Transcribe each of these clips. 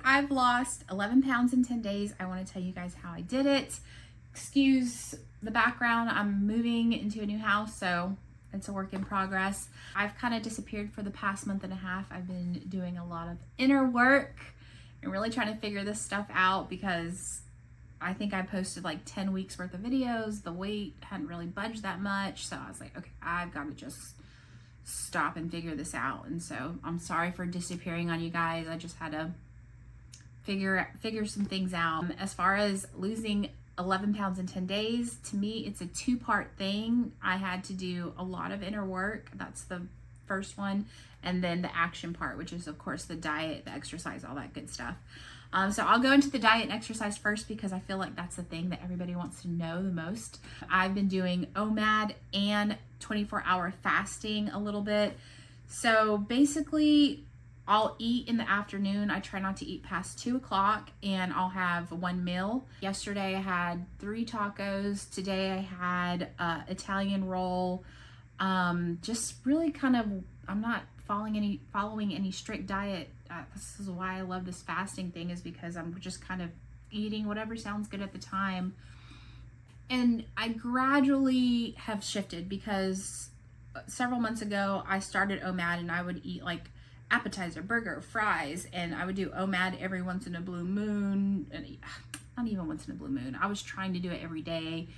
I've lost 11 pounds in 10 days. I want to tell you guys how I did it. Excuse the background. I'm moving into a new house, so it's a work in progress. I've kind of disappeared for the past month and a half. I've been doing a lot of inner work and really trying to figure this stuff out because I think I posted like 10 weeks worth of videos. The weight hadn't really budged that much. So I was like, okay, I've got to just stop and figure this out. And so I'm sorry for disappearing on you guys. I just had to figure some things out. As far as losing 11 pounds in 10 days, to me, it's a two-part thing. I had to do a lot of inner work. That's the first one. And then the action part, which is, of course, the diet, the exercise, all that good stuff. So I'll go into the diet and exercise first because I feel like that's the thing that everybody wants to know the most. I've been doing OMAD and 24-hour fasting a little bit. So basically, I'll eat in the afternoon. I try not to eat past 2 o'clock, and I'll have one meal. Yesterday I had 3 tacos. Today I had Italian roll. Just really kind of, I'm not following any strict diet. This is why I love this fasting thing, is because I'm just kind of eating whatever sounds good at the time. And I gradually have shifted because several months ago I started OMAD and I would eat like appetizer, burger, fries, and I would do OMAD every once in a blue moon, and not even once in a blue moon. I was trying to do it every day,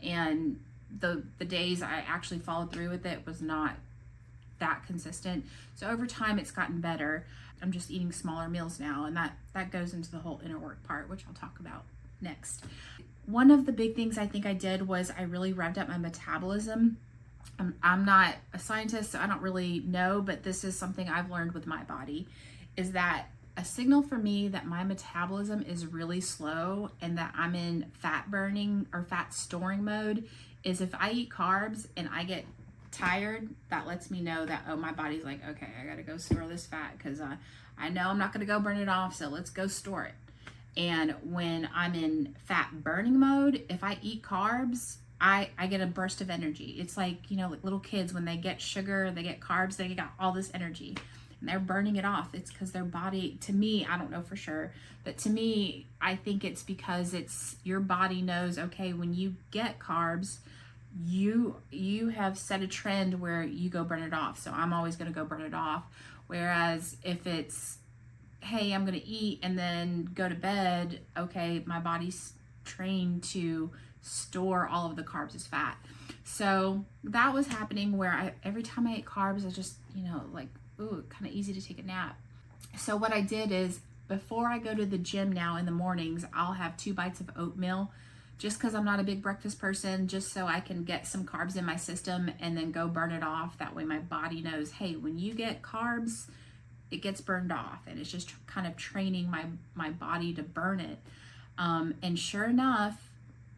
and the days I actually followed through with it was not that consistent. So over time it's gotten better. I'm just eating smaller meals now, and that goes into the whole inner work part, which I'll talk about next. One of the big things I think I did was I really revved up my metabolism. I'm not a scientist, so I don't really know, but this is something I've learned with my body, is that a signal for me that my metabolism is really slow and that I'm in fat burning or fat storing mode is if I eat carbs and I get tired, that lets me know that, oh, my body's like, okay, I gotta go store this fat because I know I'm not gonna go burn it off, so let's go store it. And when I'm in fat burning mode, if I eat carbs, I get a burst of energy. It's like, you know, like little kids, when they get sugar, they get carbs, they got all this energy and they're burning it off. It's because their body, to me, I don't know for sure, but to me, I think it's because it's your body knows, okay, when you get carbs, you have set a trend where you go burn it off. So I'm always going to go burn it off. Whereas if it's, hey, I'm going to eat and then go to bed, okay, my body's trained to store all of the carbs as fat. So that was happening where every time I ate carbs, I just, you know, like, ooh, kind of easy to take a nap. So what I did is, before I go to the gym now in the mornings, I'll have 2 bites of oatmeal, just because I'm not a big breakfast person, just so I can get some carbs in my system and then go burn it off. That way my body knows, hey, when you get carbs, it gets burned off, and it's just kind of training my body to burn it. And sure enough,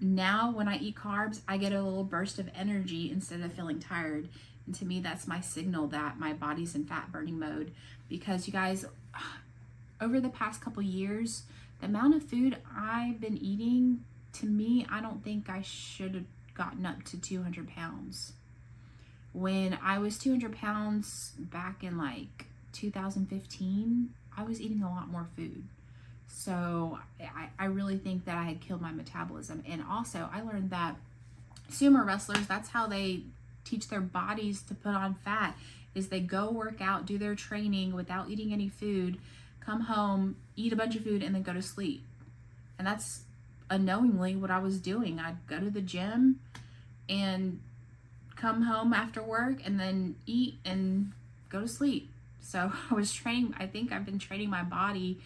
now when I eat carbs, I get a little burst of energy instead of feeling tired. And to me, that's my signal that my body's in fat burning mode. Because you guys, over the past couple years, the amount of food I've been eating, to me, I don't think I should have gotten up to 200 pounds. When I was 200 pounds back in like 2015, I was eating a lot more food. So I really think that I had killed my metabolism. And also I learned that sumo wrestlers, that's how they teach their bodies to put on fat, is they go work out, do their training without eating any food, come home, eat a bunch of food, and then go to sleep. And that's unknowingly what I was doing. I'd go to the gym and come home after work and then eat and go to sleep. So I think I've been training my body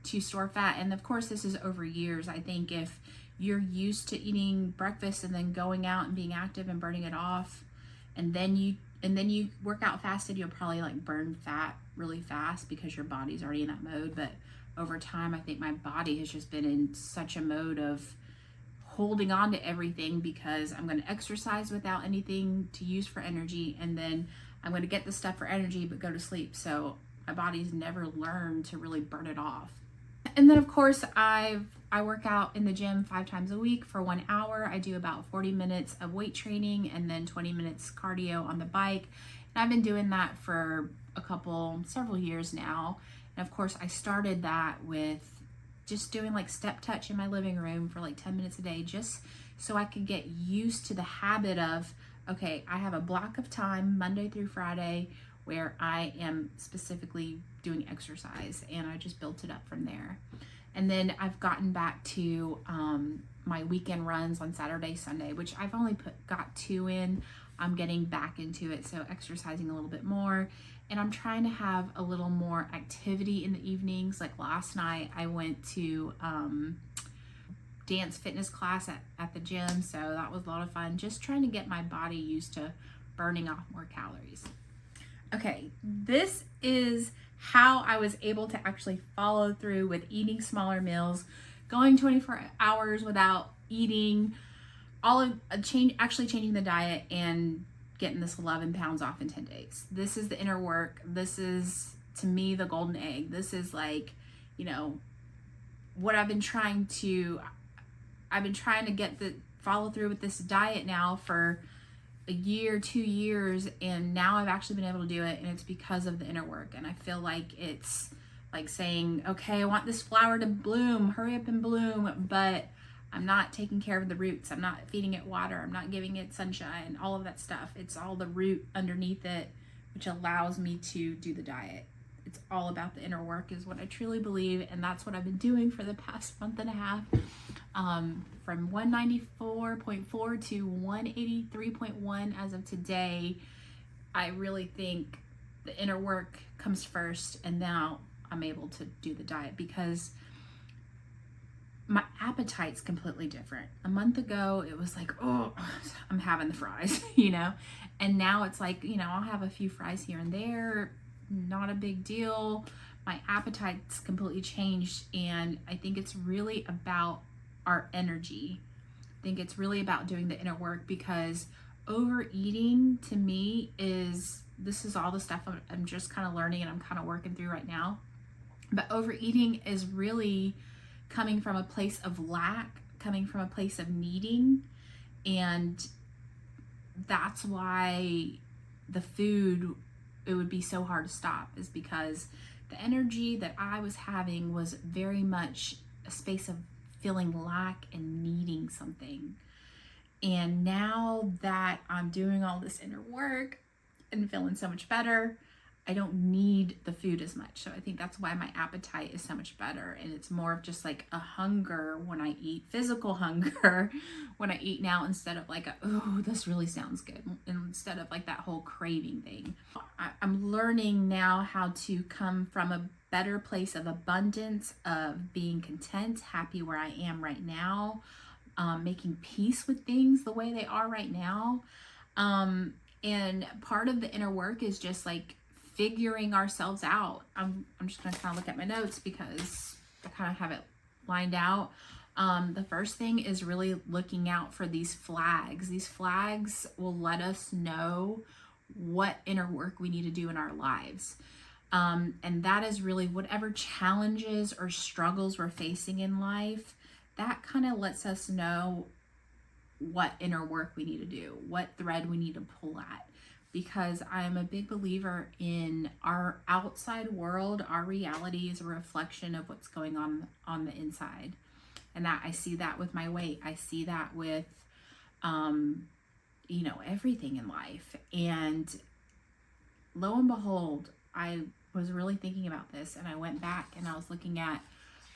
to store fat. And of course, this is over years. I think if you're used to eating breakfast and then going out and being active and burning it off, and then you work out fasted, you'll probably like burn fat really fast because your body's already in that mode. But over time, I think my body has just been in such a mode of holding on to everything because I'm going to exercise without anything to use for energy, and then I'm going to get the stuff for energy but go to sleep. So my body's never learned to really burn it off. And then of course I work out in the gym 5 times a week for 1 hour. I do about 40 minutes of weight training and then 20 minutes cardio on the bike. And I've been doing that for several years now. And of course I started that with just doing like step touch in my living room for like 10 minutes a day, just so I could get used to the habit of, okay, I have a block of time Monday through Friday where I am specifically doing exercise, and I just built it up from there. And then I've gotten back to my weekend runs on Saturday, Sunday, which I've only got 2 in. I'm getting back into it, so exercising a little bit more. And I'm trying to have a little more activity in the evenings. Like last night, I went to dance fitness class at the gym, so that was a lot of fun. Just trying to get my body used to burning off more calories. Okay, this is how I was able to actually follow through with eating smaller meals, going 24 hours without eating, actually changing the diet and getting this 11 pounds off in 10 days. This is the inner work. This is, to me, the golden egg. This is like, you know, what I've been trying to get the follow through with this diet now for a year, 2 years, and now I've actually been able to do it, and it's because of the inner work. And I feel like it's like saying, okay, I want this flower to bloom, hurry up and bloom, but I'm not taking care of the roots. I'm not feeding it water. I'm not giving it sunshine, all of that stuff. It's all the root underneath it, which allows me to do the diet. It's all about the inner work is what I truly believe, and that's what I've been doing for the past month and a half. From 194.4 to 183.1 as of today. I really think the inner work comes first, and now I'm able to do the diet because my appetite's completely different. A month ago, it was like, oh, I'm having the fries, you know? And now it's like, you know, I'll have a few fries here and there, not a big deal. My appetite's completely changed, and I think it's really about our energy. I think it's really about doing the inner work, because overeating to me this is all the stuff I'm just kind of learning and I'm kind of working through right now. But overeating is really coming from a place of lack, coming from a place of needing. And that's why the food, it would be so hard to stop, is because the energy that I was having was very much a space of feeling lack and needing something. And now that I'm doing all this inner work and feeling so much better, I don't need the food as much. So I think that's why my appetite is so much better. And it's more of just like a hunger when I eat, physical hunger when I eat now, instead of like, oh, this really sounds good. And instead of like that whole craving thing. I'm learning now how to come from a better place of abundance, of being content, happy where I am right now, making peace with things the way they are right now. And part of the inner work is just like figuring ourselves out. I'm just going to kind of look at my notes because I kind of have it lined out. The first thing is really looking out for these flags. These flags will let us know what inner work we need to do in our lives. And that is really whatever challenges or struggles we're facing in life, that kind of lets us know what inner work we need to do, what thread we need to pull at. Because I'm a big believer in our outside world, our reality is a reflection of what's going on the inside. And that I see that with my weight. I see that with, you know, everything in life. And lo and behold, I was really thinking about this, and I went back and I was looking at,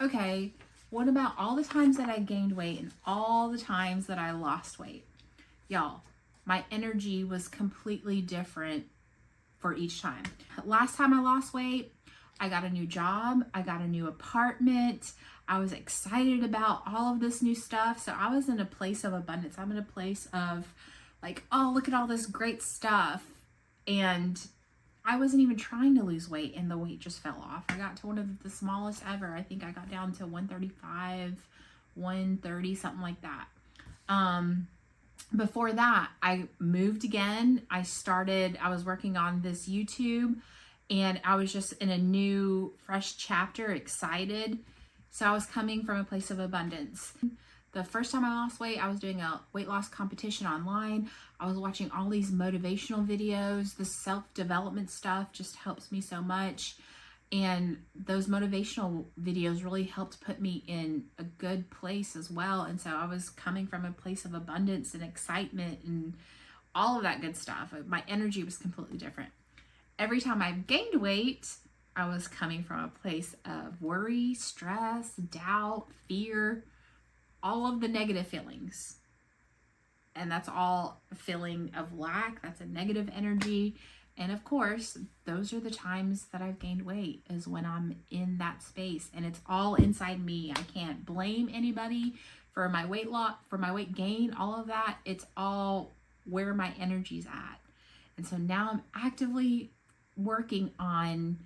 okay, what about all the times that I gained weight and all the times that I lost weight? Y'all, my energy was completely different for each time. Last time I lost weight, I got a new job, I got a new apartment, I was excited about all of this new stuff. So I was in a place of abundance. I'm in a place of like, oh, look at all this great stuff. And I wasn't even trying to lose weight, and the weight just fell off. I got to one of the smallest ever. I think I got down to 135, 130, something like that. Before that, I moved again. I was working on this YouTube, and I was just in a new, fresh chapter, excited. So I was coming from a place of abundance. The first time I lost weight, I was doing a weight loss competition online. I was watching all these motivational videos. The self-development stuff just helps me so much. And those motivational videos really helped put me in a good place as well. And so I was coming from a place of abundance and excitement and all of that good stuff. My energy was completely different. Every time I gained weight, I was coming from a place of worry, stress, doubt, fear, all of the negative feelings. And that's all a feeling of lack. That's a negative energy. And of course, those are the times that I've gained weight, is when I'm in that space, and it's all inside me. I can't blame anybody for my weight loss, for my weight gain, all of that. It's all where my energy's at. And so now I'm actively working on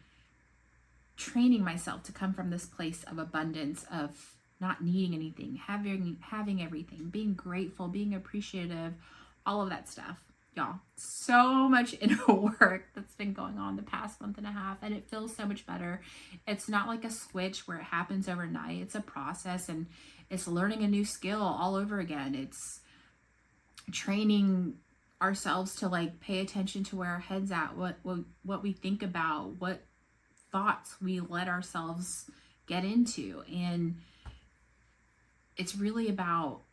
training myself to come from this place of abundance, of not needing anything, having everything, being grateful, being appreciative, all of that stuff. Y'all, so much inner work that's been going on the past month and a half, and it feels so much better. It's not like a switch where it happens overnight. It's a process, and it's learning a new skill all over again. It's training ourselves to like pay attention to where our head's at, what we think about, what thoughts we let ourselves get into. And it's really about,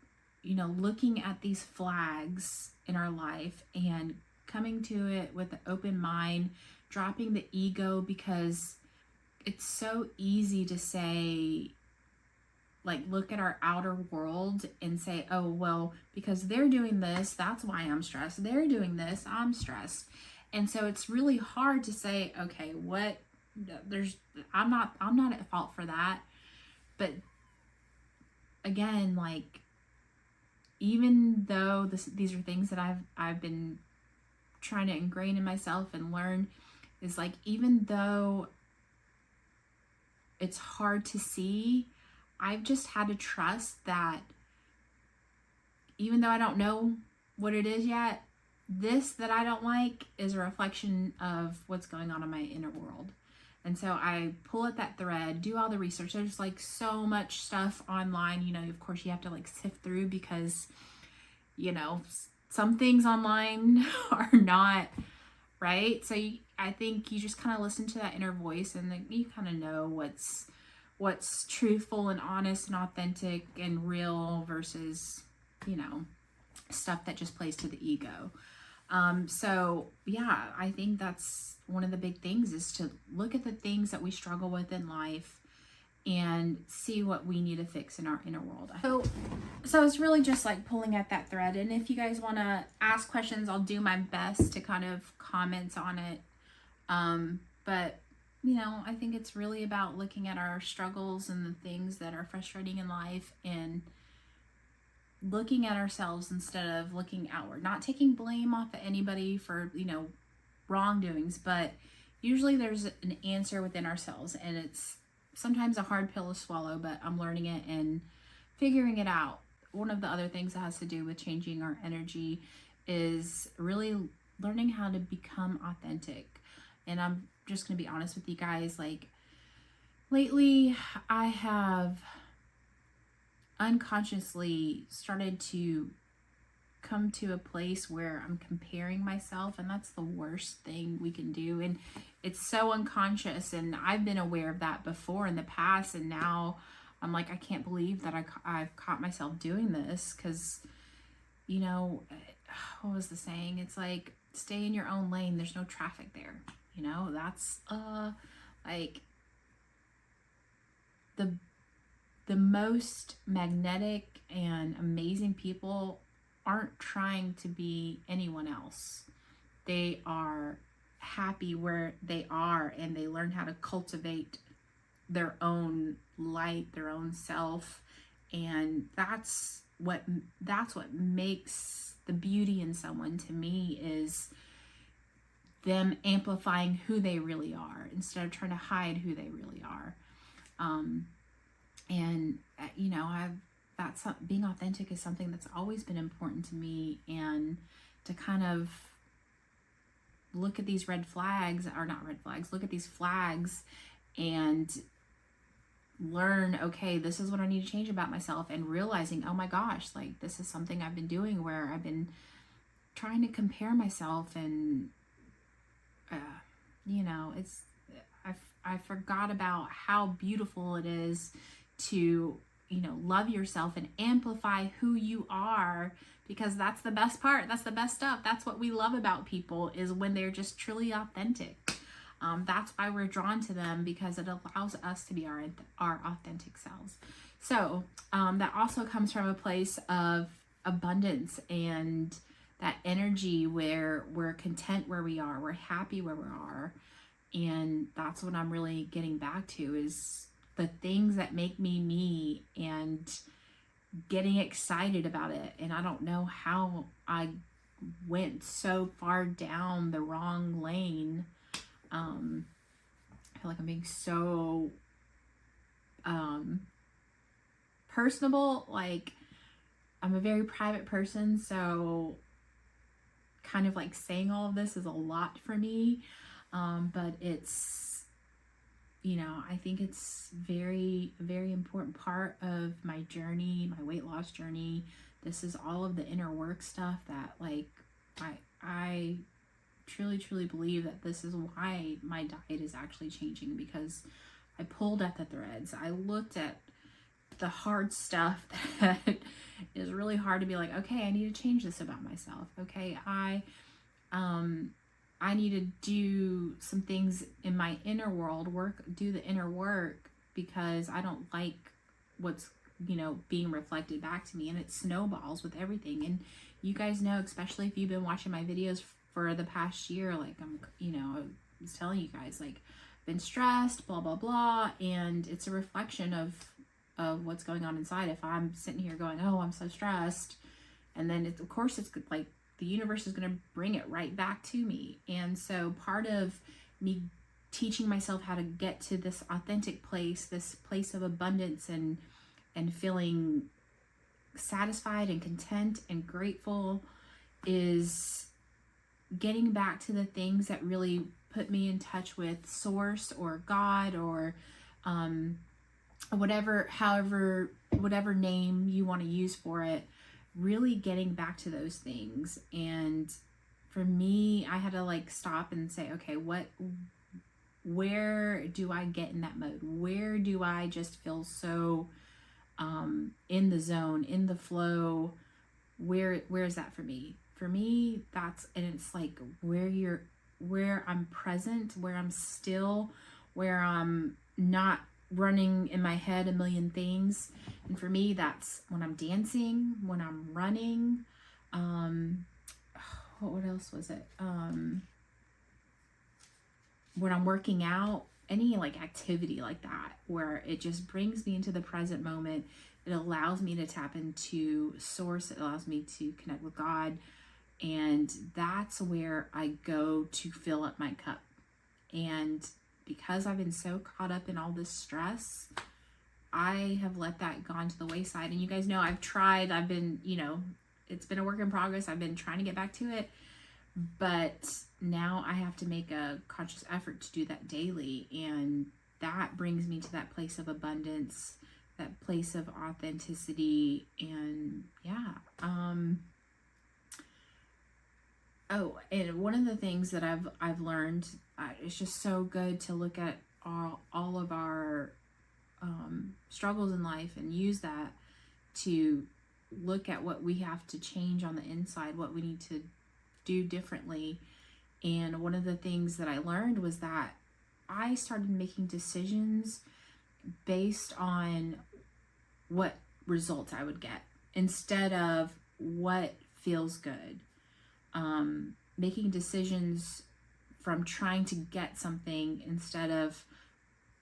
looking at these flags in our life and coming to it with an open mind, dropping the ego, because it's so easy to say, like, look at our outer world and say, oh, well, because they're doing this, that's why I'm stressed. They're doing this, I'm stressed. And so it's really hard to say, okay, I'm not at fault for that. But again, like, even though these are things that I've been trying to ingrain in myself and learn, is like, even though it's hard to see, I've just had to trust that even though I don't know what it is yet, this that I don't like is a reflection of what's going on in my inner world. And so I pull at that thread, do all the research. There's like so much stuff online, of course you have to like sift through, because, some things online are not right. So I think you just kind of listen to that inner voice, and then you kind of know what's truthful and honest and authentic and real versus, stuff that just plays to the ego. So yeah, I think that's one of the big things, is to look at the things that we struggle with in life and see what we need to fix in our inner world. So it's really just like pulling at that thread. And if you guys want to ask questions, I'll do my best to kind of comment on it. But I think it's really about looking at our struggles and the things that are frustrating in life, and looking at ourselves instead of looking outward, not taking blame off of anybody for, wrongdoings, but usually there's an answer within ourselves, and it's sometimes a hard pill to swallow, but I'm learning it and figuring it out. One of the other things that has to do with changing our energy is really learning how to become authentic. And I'm just going to be honest with you guys, like, lately I have unconsciously started to come to a place where I'm comparing myself, and that's the worst thing we can do. And it's so unconscious, and I've been aware of that before in the past, and now I'm like, I can't believe that I've caught myself doing this, because what was the saying? It's like, stay in your own lane, there's no traffic there. That's like the most magnetic and amazing people aren't trying to be anyone else. They are happy where they are, and they learn how to cultivate their own light, their own self. And that's what makes the beauty in someone, to me, is them amplifying who they really are instead of trying to hide who they really are. Being authentic is something that's always been important to me, and to kind of look at these look at these flags and learn, okay, this is what I need to change about myself, and realizing, oh my gosh, like, this is something I've been doing, where I've been trying to compare myself, and I forgot about how beautiful it is to, you know, love yourself and amplify who you are, because that's the best part. That's the best stuff. That's what we love about people, is when they're just truly authentic. That's why we're drawn to them, because it allows us to be our authentic selves. So that also comes from a place of abundance and that energy where we're content where we are, we're happy where we are. And that's what I'm really getting back to, is the things that make me me, and getting excited about it. And I don't know how I went so far down the wrong lane. I feel like I'm being so personable. Like, I'm a very private person, so kind of like saying all of this is a lot for me. But it's, you know, I think it's very, very important part of my journey, my weight loss journey. This is all of the inner work stuff that, like, I truly, truly believe that this is why my diet is actually changing, because I pulled at the threads. I looked at the hard stuff that is really hard to be like, okay, I need to change this about myself. Okay, I need to do some things in my inner world, do the inner work, because I don't like what's, you know, being reflected back to me, and it snowballs with everything. And you guys know, especially if you've been watching my videos for the past year, like, I was telling you guys, like, been stressed, blah, blah, blah. And it's a reflection of what's going on inside. If I'm sitting here going, oh, I'm so stressed, and then of course it's like the universe is going to bring it right back to me. And so part of me teaching myself how to get to this authentic place, this place of abundance and feeling satisfied and content and grateful, is getting back to the things that really put me in touch with source or God, or whatever name you want to use for it. Really getting back to those things. And for me, I had to like stop and say, okay, where do I get in that mode? Where do I just feel so in the zone, in the flow? Where is that for me? For me, and it's like where I'm present, where I'm still, where I'm not running in my head a million things. And for me, that's when I'm dancing, when I'm running, what else was it? When I'm working out, any like activity like that, where it just brings me into the present moment. It allows me to tap into source. It allows me to connect with God. And that's where I go to fill up my cup. And because I've been so caught up in all this stress, I have let that gone to the wayside. And you guys know I've been, you know, it's been a work in progress. I've been trying to get back to it, but now I have to make a conscious effort to do that daily. And that brings me to that place of abundance, that place of authenticity. And yeah. Oh, and one of the things that I've learned, it's just so good to look at all of our struggles in life and use that to look at what we have to change on the inside, what we need to do differently. And one of the things that I learned was that I started making decisions based on what results I would get instead of what feels good. Making decisions from trying to get something instead of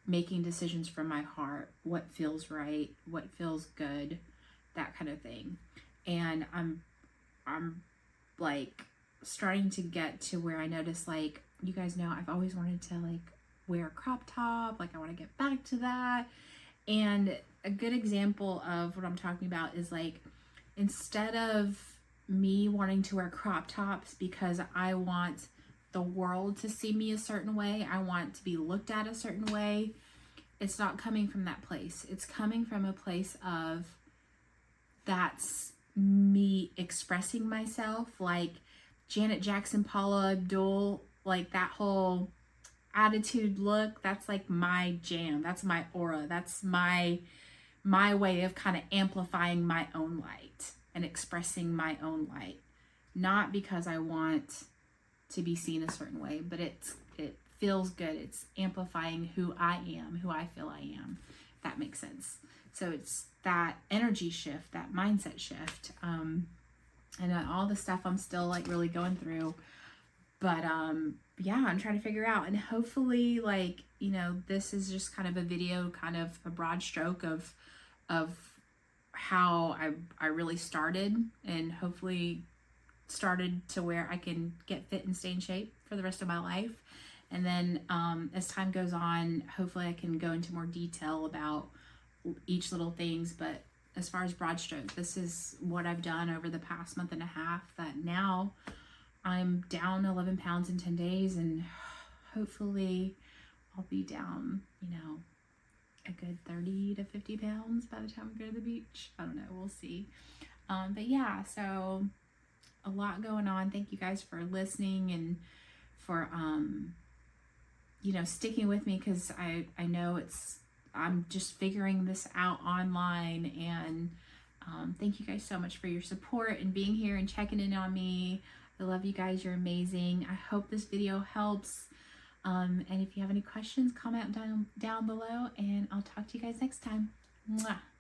making decisions from my heart, what feels right, what feels good, that kind of thing. And I'm like starting to get to where I notice, like, you guys know I've always wanted to like wear a crop top, like I want to get back to that. And a good example of what I'm talking about is like, instead of me wanting to wear crop tops because I want the world to see me a certain way, I want to be looked at a certain way, it's not coming from that place. It's coming from a place of, that's me expressing myself, like Janet Jackson, Paula Abdul, like that whole, attitude look, that's like my jam. That's my aura. That's my way of kind of amplifying my own light and expressing my own light. Not because I want to be seen a certain way, but it feels good. It's amplifying who I am, who I feel I am. If that makes sense. So it's that energy shift, that mindset shift, and all the stuff I'm still like really going through. But yeah, I'm trying to figure out, and hopefully, like, you know, this is just kind of a video, kind of a broad stroke of how I really started, and hopefully started to where I can get fit and stay in shape for the rest of my life. And then as time goes on, hopefully I can go into more detail about each little things. But as far as broad stroke, this is what I've done over the past month and a half, that now I'm down 11 pounds in 10 days, and hopefully I'll be down, you know, a good 30 to 50 pounds by the time we go to the beach. I don't know, we'll see. But yeah, so a lot going on. Thank you guys for listening and for you know, sticking with me, because I know I'm just figuring this out online. And thank you guys so much for your support and being here and checking in on me. I love you guys. You're amazing. I hope this video helps. And if you have any questions, comment down below, and I'll talk to you guys next time. Mwah.